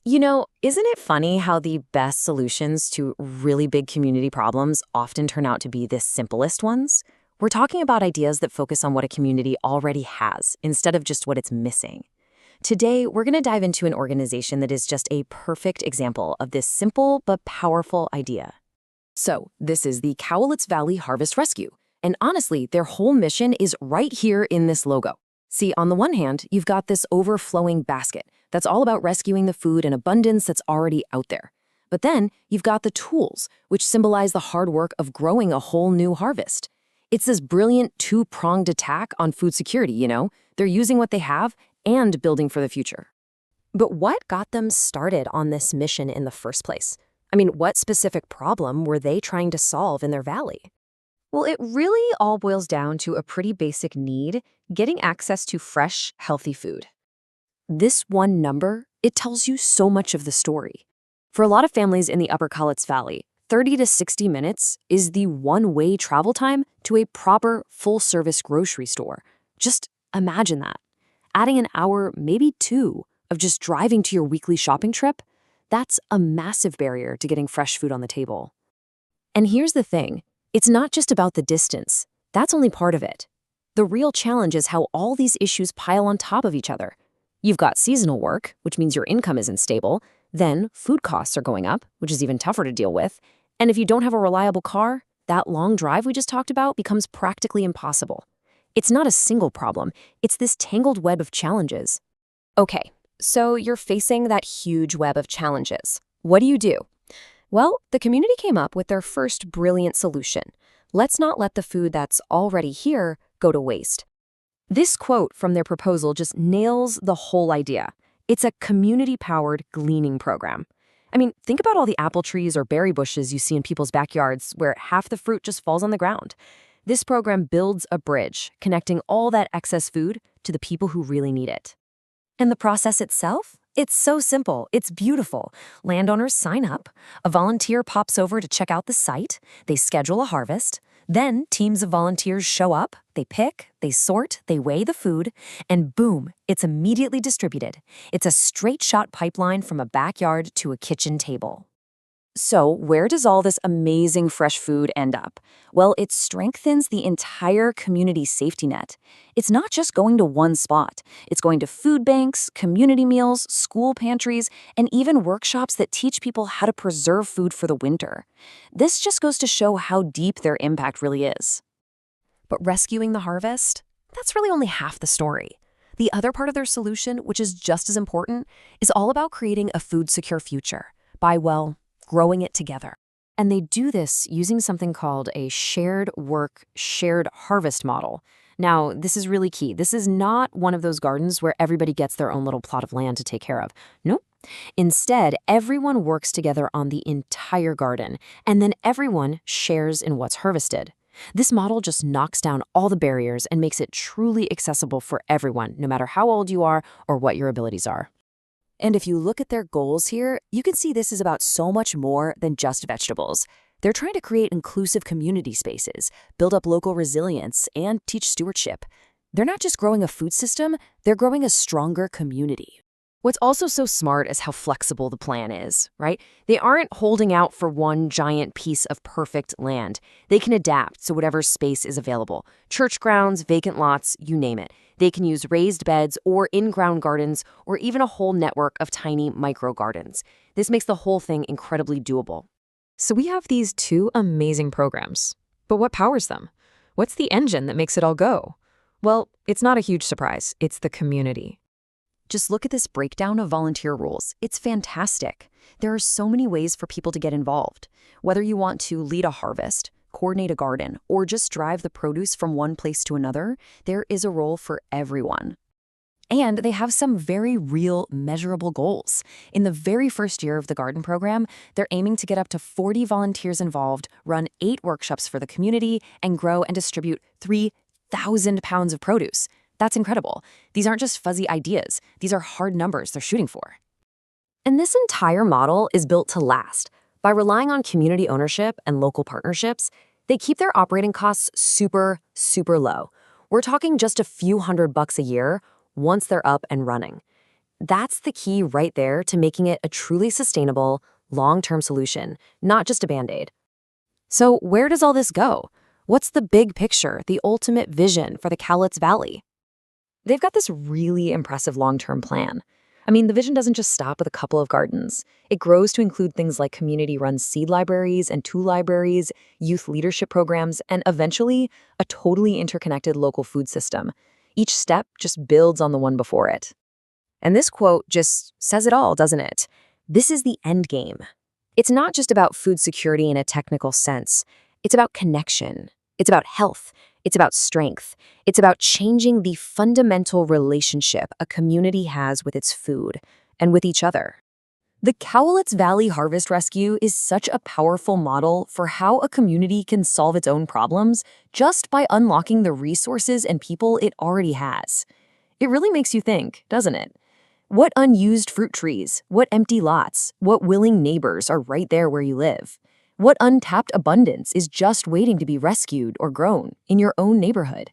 Isn't it funny how the best solutions to really big community problems often turn out to be the simplest ones? We're talking about ideas that focus on what a community already has instead of just what it's missing. Today, we're going to dive into an organization that is just a perfect example of this simple but powerful idea. So, this is the Cowlitz Valley Harvest Rescue. And honestly, their whole mission is right here in this logo. See, on the one hand, you've got this overflowing basket that's all about rescuing the food in abundance that's already out there. But then you've got the tools, which symbolize the hard work of growing a whole new harvest. It's this brilliant two-pronged attack on food security. They're using what they have and building for the future. But what got them started on this mission in the first place? What specific problem were they trying to solve in their valley? Well, it really all boils down to a pretty basic need: getting access to fresh, healthy food. This one number, it tells you so much of the story. For a lot of families in the Upper Cowlitz Valley, 30 to 60 minutes is the one-way travel time to a proper, full-service grocery store. Just imagine that. Adding an hour, maybe two, of just driving to your weekly shopping trip, that's a massive barrier to getting fresh food on the table. And here's the thing. It's not just about the distance. That's only part of it. The real challenge is how all these issues pile on top of each other. You've got seasonal work, which means your income isn't stable. Then food costs are going up, which is even tougher to deal with. And if you don't have a reliable car, that long drive we just talked about becomes practically impossible. It's not a single problem. It's this tangled web of challenges. Okay, so you're facing that huge web of challenges. What do? Well, the community came up with their first brilliant solution. Let's not let the food that's already here go to waste. This quote from their proposal just nails the whole idea. It's a community-powered gleaning program. Think about all the apple trees or berry bushes you see in people's backyards where half the fruit just falls on the ground. This program builds a bridge, connecting all that excess food to the people who really need it. And the process itself? It's so simple. It's beautiful. Landowners sign up. A volunteer pops over to check out the site. They schedule a harvest. Then teams of volunteers show up. They pick, they sort, they weigh the food, and boom, it's immediately distributed. It's a straight shot pipeline from a backyard to a kitchen table. So where does all this amazing fresh food end up? Well, it strengthens the entire community safety net. It's not just going to one spot. It's going to food banks, community meals, school pantries, and even workshops that teach people how to preserve food for the winter. This just goes to show how deep their impact really is. But rescuing the harvest? That's really only half the story. The other part of their solution, which is just as important, is all about creating a food-secure future by, growing it together. And they do this using something called a shared work, shared harvest model. Now, this is really key. This is not one of those gardens where everybody gets their own little plot of land to take care of. Nope. Instead, everyone works together on the entire garden, and then everyone shares in what's harvested. This model just knocks down all the barriers and makes it truly accessible for everyone, no matter how old you are or what your abilities are. And if you look at their goals here, you can see this is about so much more than just vegetables. They're trying to create inclusive community spaces, build up local resilience, and teach stewardship. They're not just growing a food system, they're growing a stronger community. What's also so smart is how flexible the plan is, right? They aren't holding out for one giant piece of perfect land. They can adapt to whatever space is available. Church grounds, vacant lots, you name it. They can use raised beds or in-ground gardens or even a whole network of tiny micro gardens. This makes the whole thing incredibly doable. So we have these two amazing programs. But what powers them? What's the engine that makes it all go? Well, it's not a huge surprise. It's the community. Just look at this breakdown of volunteer roles. It's fantastic. There are so many ways for people to get involved. Whether you want to lead a harvest, coordinate a garden, or just drive the produce from one place to another, there is a role for everyone. And they have some very real, measurable goals. In the very first year of the garden program, they're aiming to get up to 40 volunteers involved, run 8 workshops for the community, and grow and distribute 3,000 pounds of produce. That's incredible. These aren't just fuzzy ideas. These are hard numbers they're shooting for. And this entire model is built to last. By relying on community ownership and local partnerships, they keep their operating costs super, super low. We're talking just a few $100 a year once they're up and running. That's the key right there to making it a truly sustainable, long-term solution, not just a band-aid. So where does all this go? What's the big picture, the ultimate vision for the Cowlitz Valley? They've got this really impressive long-term plan. I mean, the vision doesn't just stop with a couple of gardens. It grows to include things like community-run seed libraries and tool libraries, youth leadership programs, and eventually a totally interconnected local food system. Each step just builds on the one before it. And this quote just says it all, doesn't it? This is the end game. It's not just about food security in a technical sense. It's about connection. It's about health. It's about strength. It's about changing the fundamental relationship a community has with its food and with each other. The Cowlitz Valley Harvest Rescue is such a powerful model for how a community can solve its own problems just by unlocking the resources and people it already has. It really makes you think, doesn't it? What unused fruit trees, what empty lots, what willing neighbors are right there where you live? What untapped abundance is just waiting to be rescued or grown in your own neighborhood?